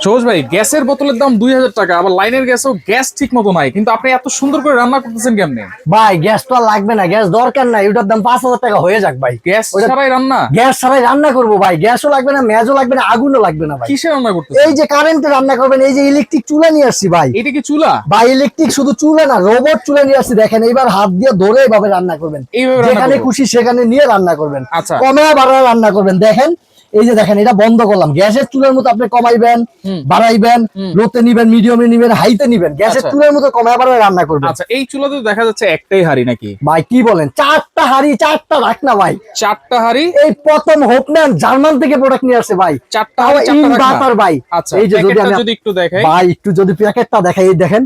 সবুজ ভাই, গ্যাসের বোতলের দাম 2000 টাকা, আবার লাইনের গ্যাসও গ্যাস ঠিক মতো নাই, কিন্তু আপনি এত সুন্দর করে রান্না করতেছেন কেমনে? ভাই গ্যাস তো আর লাগবে না, গ্যাস দরকার নাই, ওটার দাম 5000 টাকা হয়ে যাক ভাই। গ্যাস ছাড়াই রান্না? গ্যাস ছাড়াই রান্না করবো ভাই, গ্যাসও লাগবে না, মেজও লাগবে না, আগুনও লাগবে না ভাই। কিসে রান্না করতেছেন? এই যে কারেন্টে রান্না করবেন, এই যে ইলেকট্রিক চুলা নিয়ে আসছি ভাই। এটা কি চুলা? ভাই ইলেকট্রিক শুধু চুলা না, রোবট চুলা নিয়ে আসছি। দেখেন এইবার হাত দিয়ে ধরে এইভাবে রান্না করবেন, এইভাবে রান্না যেখানে করবো? খুশি সেখানে নিয়ে রান্না করবেন। আচ্ছা। কমে বাড়ায় রান্না করবেন। দেখেন এই যে দেখেন, এটা বন্ধ করলাম। গ্যাসের চুলার মতো আপনি কমাইবেন, বাড়াইবেন, লোতে নিবেন, মিডিয়ামে নিবেন, হাইতে নিবেন, গ্যাসের আচ্ছা। চুলার মতো কমায় বাড়ায় রান্না করবেন। আচ্ছা, এই চুলাতে দেখা যাচ্ছে একটাই হাড়ি নাকি? ভাই কি বলেন, 4টা হাড়ি 4টা রাখনা ভাই। 4টা হাড়ি? এই প্রথম হোপম্যান জার্মান থেকে প্রোডাক্ট নিয়ে আসছে ভাই। 4টা হাড়ি 4টা ইনভার্টার ভাই। আচ্ছা, এই যে যদি একটু দেখাই ভাই, একটু যদি প্যাকেটটা দেখাই, এই দেখেন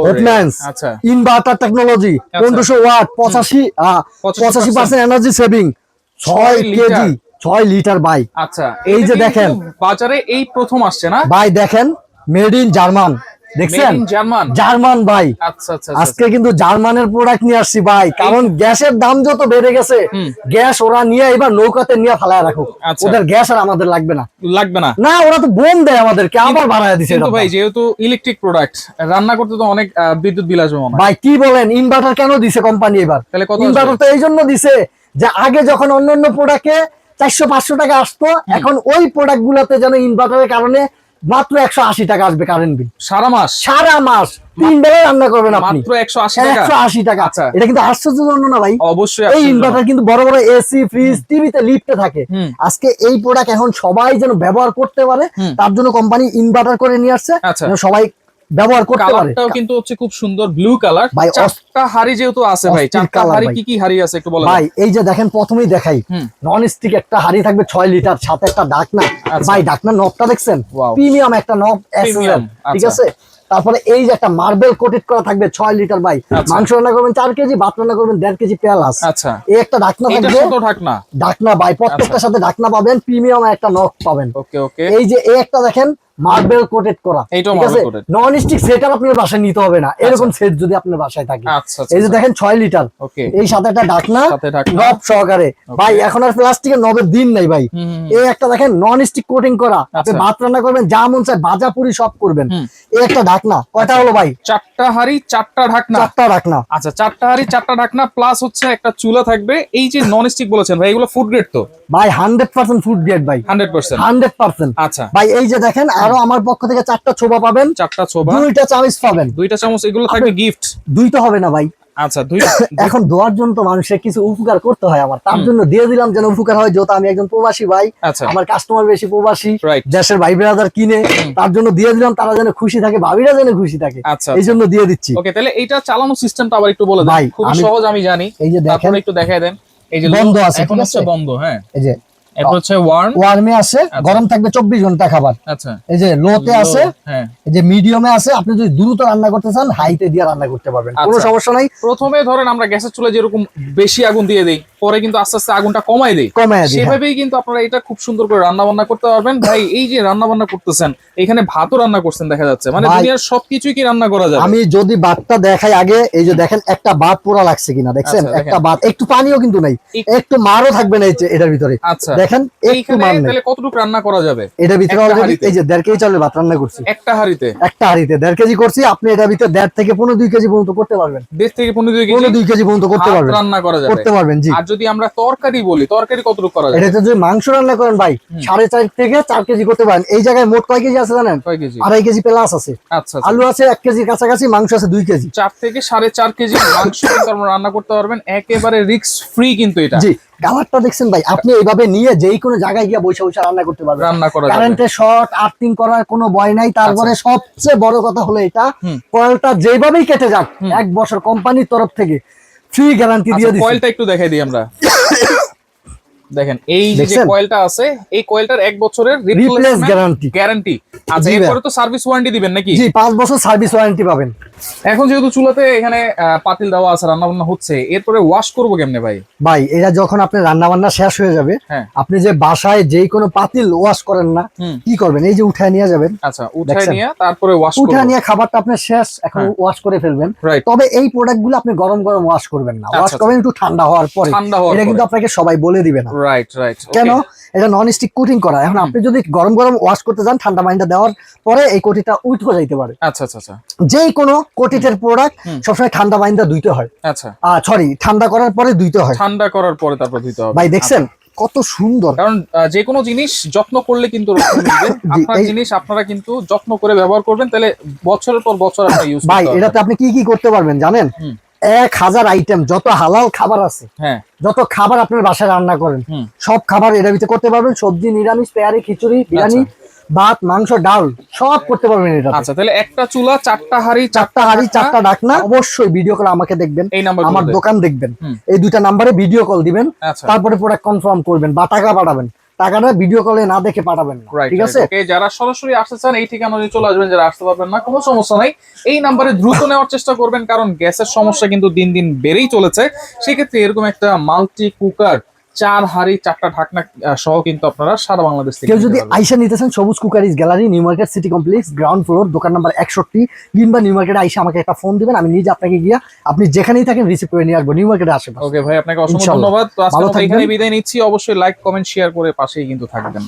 হোপম্যান আচ্ছা inverter technology, 1500 watt, 85% energy saving, 6 KG 6 litre ভাই। আচ্ছা, এই যে দেখেন বাজারে এই প্রথম আসছে না ভাই, দেখেন মেড ইন জার্মান, দেখছেন? জার্মান ভাই। আচ্ছা আচ্ছা, আজকে কিন্তু জার্মানের প্রোডাক্ট নিয়ে আসছি ভাই, কারণ গ্যাসের দাম যত বেড়ে গেছে, গ্যাস ওরা নিয়ে এবার নৌকাতে নিয়ে ফালায় রাখুক। ওদের গ্যাস আর আমাদের লাগবে না। লাগবে না না, ওরা তো বোম দেয় আমাদেরকে, আবার বাড়ায় দিছে। কিন্তু ভাই যেহেতু ইলেকট্রিক প্রোডাক্ট, রান্না করতে তো অনেক বিদ্যুৎ বিল আসবে মনে হয়। ভাই কি বলেন, ইনভার্টার কেন দিছে কোম্পানি এবার? তাহলে কত ইনভার্টার তো এই জন্য দিছে যে আগে যখন অন্যান্য প্রোডাক্টে 400-500 টাকা আসতো, এখন ওই প্রোডাক্ট গুলাতে যেন ইনভার্টারের কারণে মাত্র 180 টাকা আসবে কারেন্ট বিল। সারা মাস 3 বেলা রান্না করবেন আপনি, মাত্র 180 টাকা। 180 টাকা। আচ্ছা, এটা কিন্তু আশ্চর্যজনক না ভাই? অবশ্যই। এই ইনভার্টার কিন্তু বড় বড় এসি, ফ্রিজ, টিভিতে লিফটে থাকে। আজকে এই প্রোডাক্ট এখন সবাই যেন ব্যবহার করতে পারে, তার জন্য কোম্পানি ইনভার্টার করে নিয়ে আসছে, সবাই ব্যবহার করতে পারে। কালারটাও কিন্তু হচ্ছে খুব সুন্দর ব্লু কালার ভাই। 4টা হাড়ি যেহেতু আছে ভাই, 4টা হাড়ি কি কি হাড়ি আছে একটু বলেন ভাই। এই যে দেখেন, প্রথমেই দেখাই, নন স্টিক একটা হাড়ি থাকবে 6 লিটার, সাথে একটা ঢাকনা। ভাই ঢাকনা নবটা দেখছেন? প্রিমিয়াম একটা নব, ঠিক আছে। তারপরে এই যে একটা মার্বেল কোটেড করা থাকবে 6 লিটার ভাই। মাংস রান্না করবেন 4 কেজি, ভাত রান্না করবেন 1.5 কেজি পেঁয়াজ। আচ্ছা, এই একটা ঢাকনা থাকবে। ঢাকনা ভাই, প্রত্যেকটার সাথে ঢাকনা পাবেন, প্রিমিয়াম একটা নব পাবেন। ওকে ওকে। এই যে এই একটা দেখেন মার্বেল কোটেড করা, ঠিক আছে। নন স্টিক সেট আপনার বাসায় নিতে হবে না, এরকম সেট যদি আপনার বাসায় থাকে। এই যে দেখেন 6 লিটার, এই সাথে একটা ঢাকনা নব সহকারে ভাই। এখন আর প্লাস্টিকের নবের দিন নাই ভাই। এই একটা দেখেন নন স্টিক কোটিং করা, আপনি ভাত রান্না করবেন, যা মন চায় ভাজা পুরি সব করবেন। এই একটা ঢাকনা, কয়টা হলো ভাই? 4টা হাড়ি 4টা ঢাকনা। 4টা ঢাকনা। আচ্ছা, 4টা হাড়ি 4টা ঢাকনা প্লাস হচ্ছে একটা চুলা থাকবে। এই যে নন স্টিক বলেছেন ভাই, এগুলো ফুড গ্রেড তো ভাই? 100% ফুড গ্রেড ভাই, 100%। আচ্ছা ভাই এই যে দেখেন, আরো আমার পক্ষ থেকে 4টা ছোবা পাবেন, 4টা ছোবা, 2টা চামচ পাবেন। 2টা চামচ, এগুলো থাকবে গিফট। 2টা হবে না ভাই। আচ্ছা, এখন দোয়ার জন্য তো মানুষের কিছু উপকার করতে হয়, আমার তার জন্য দিয়ে দিলাম যেন উপকার হয়। যেহেতু আমি একজন প্রবাসী ভাই, আমার কাস্টমার বেশি প্রবাসী, দেশের ভাই ব্রাদার কিনে, তার জন্য দিয়ে দিলাম, তারা যেন খুশি থাকে, ভাবিরা যেন খুশি থাকে, এই জন্য দিয়ে দিচ্ছি। ওকে, তাহলে এইটা চালানো সিস্টেমটা আবার একটু বলে দেন ভাই। খুব সহজ, আমি জানি। এই যে দেখেন, একটু দেখায় দেন। এই যে বন্ধ আছে, এখন হচ্ছে বন্ধ। হ্যাঁ, এই যে এটা হচ্ছে ওয়ার্মে আছে, গরম থাকবে 24 ঘন্টা খাবার। আচ্ছা, এই যে লোতে আছে, এই যে মিডিয়ামে আছে। আপনি যদি দ্রুত রান্না করতে চান, হাইতে দিয়ে রান্না করতে পারবেন, কোনো সমস্যা নাই। প্রথমে ধরেন আমরা গ্যাসের চুলায় যেরকম বেশি আগুন দিয়ে দেই, পরে কিন্তু আস্তে আস্তে আগুনটা কমাই দেই, সেভাবেই কিন্তু আপনারা এটা খুব সুন্দর করে রান্না বান্না করতে পারবেন। ভাই এই যে রান্না বান্না করতেছেন, এখানে ভাতও রান্না করছেন দেখা যাচ্ছে, মানে দুনিয়ার সবকিছুই কি রান্না করা যায়? আমি যদি ভাতটা দেখাই আগে, এই যে দেখেন একটা ভাত পোড়া লাগছে কিনা, দেখছেন? একটা ভাত, একটু পানিও কিন্তু নাই, একটু মারও থাকবে না এটার ভিতরে। আচ্ছা, দেখেন একটু মার নেই। তাহলে কতটুকু রান্না করা যাবে এটার ভিতরে? অলরেডি এই যে 1.5 কেজি চালের ভাত রান্না করছি একটা হাঁড়িতে 1.5 কেজি করছি। আপনি এটার ভিতরে 1.5 থেকে 2.5 কেজি পর্যন্ত করতে পারবেন। 1.5 থেকে 2.5 কেজি পর্যন্ত করতে পারবেন, রান্না করা যাবে, করতে পারবেন। জি। আর যদি আমরা তরকারি বলি, তরকারি কতটুকু করা যাবে? এটাতে যদি মাংস রান্না করেন ভাই, 4.5 থেকে 4 কেজি করতে পারেন। এই জায়গায় মোট কয় কেজি আছে জানেন? 2.5 কেজি প্লাস আছে। আচ্ছা, আলু আছে 1 কেজির কাছাকাছি, মাংস আছে 2 কেজি। 4 থেকে 4.5 কেজি মাংস কিন্তু আপনারা রান্না করতে পারবেন, একেবারে রিস্ক ফ্রি কিন্তু এটা। জি। কালারটা দেখছেন ভাই, আপনি এইভাবে নিয়ে যেই কোনো জায়গায় গিয়ে বসে বসে রান্না করতে পারবেন, কারেন্টে শর্ট আর্থিং করার কোনো ভয় নাই। তারপরে সবচেয়ে বড় কথা হলো এটা, কয়েলটা যেভাবেই কেটে যাক 1 বছর কোম্পানির তরফ থেকে ফ্রি গ্যারান্টি দিয়ে দিচ্ছি। কয়েলটা একটু দেখাই দিই আমরা। দেখেন এই যে কয়েলটা আছে, এই কয়েলটার 1 বছরের রিপ্লেস গ্যারান্টি। আচ্ছা, এরপরে তো সার্ভিস ওয়ারেন্টি দিবেন নাকি? জি, 5 বছর সার্ভিস ওয়ারেন্টি পাবেন। এখন যেহেতু চুলাতে এখানে পাতিল দেওয়া আছে, রান্না বান্না হচ্ছে, এরপরে ওয়াশ করবো কেমনে ভাই? ভাই এটা যখন আপনার রান্না বান্না শেষ হয়ে যাবে, আপনি যে বাসায় যেই কোনো পাতিল ওয়াশ করেন না, কি করবেন? এই যে উঠায় নিয়ে যাবেন। আচ্ছা, উঠায় নিয়ে তারপরে ওয়াশ করবেন। উঠায় নিয়ে খাবারটা আপনার শেষ, এখন ওয়াশ করে ফেলবেন। তবে এই প্রোডাক্টগুলো আপনি গরম গরম ওয়াশ করবেন না, ওয়াশ করবেন একটু ঠান্ডা হওয়ার পরে। এটা কিন্তু আপনাকে সবাই বলে দিবে না। Right right. কেন? এটা নন স্টিক কোটিং করা। এখন আপনি যদি গরম গরম ওয়াশ করতে যান, ঠান্ডা পানিটা দেওয়ার পরে এই কোটিটা উইথ হয়ে যাইতে পারে। আচ্ছা আচ্ছা আচ্ছা। যে কোনো কোটিটের প্রোডাক্ট সবসময় ঠান্ডা পানিটা ধুইতে হয়। আচ্ছা, সরি, ঠান্ডা করার পরে ধুইতে হয়। ঠান্ডা করার পরে তারপর ধুইতে হবে। ভাই দেখছেন কত সুন্দর, কারণ যে কোনো জিনিস যত্ন করলে কিন্তু রক্ষা মিলবে। আপনার জিনিস আপনারা কিন্তু যত্ন করে ব্যবহার করবেন, তাহলে বছরের পর বছর আপনি ইউজ করতে পারবেন। ভাই এটাতে আপনি কি কি করতে পারবেন জানেন? 1000 আইটেম, যত হালাল খাবার আছে, যত খাবার আপনার বাসায় রান্না করেন সব খাবার এর ভিতরে করতে পারবেন। সবজি, নিরামিষ, পেয়ারি, খিচুড়ি, বিরিয়ানি, ভাত, মাংস, ডাল সব করতে পারবেন এটা। আচ্ছা, তাহলে একটা চুলা, 4টা হাঁড়ি, 4টা ঢাকনা। অবশ্যই ভিডিও কল আমাকে দেখবেন, আমার দোকান দেখবেন, এই দুইটা নাম্বারে ভিডিও কল দিবেন, তারপরে প্রোডাক্ট কনফার্ম করবেন বা টাকা পাঠাবেন। টাকাটা ভিডিও কলে না দেখে পাঠাবেন না, ঠিক আছে? ওকে, যারা সরাসরি আসতে চান এই ঠিকানায় চলে আসবেন, যারা আসতে পারবেন না কোনো সমস্যা নাই, এই নাম্বারে দ্রুত নেওয়ার চেষ্টা করবেন, কারণ গ্যাসের সমস্যা কিন্তু দিন দিন বেড়েই চলেছে। সেক্ষেত্রে এরকম একটা মাল্টি কুকার 4 হাঁড়ি 4টা ঢাকনা সহ কিন্তু আপনারা সারা বাংলাদেশ থেকে কেউ যদি আইসা নিতে চান, সবুজ cookeries gallery, new market city complex, ground floor, দোকান নাম্বার 61, কিংবা নিউ মার্কেটে আইসা আমাকে একটা ফোন দিবেন, আমি নিজে আপনাকে গিয়া আপনি যেখানেই থাকেন রিসিভ করে নিয়ে আসবো নিউ মার্কেটে আশেপাশে। ওকে ভাই, আপনাকে অসংখ্য ধন্যবাদ। তো আজকে এখানে বিদায় নিচ্ছি। অবশ্যই লাইক, কমেন্ট, শেয়ার করে পাশেই কিন্তু থাকবেন।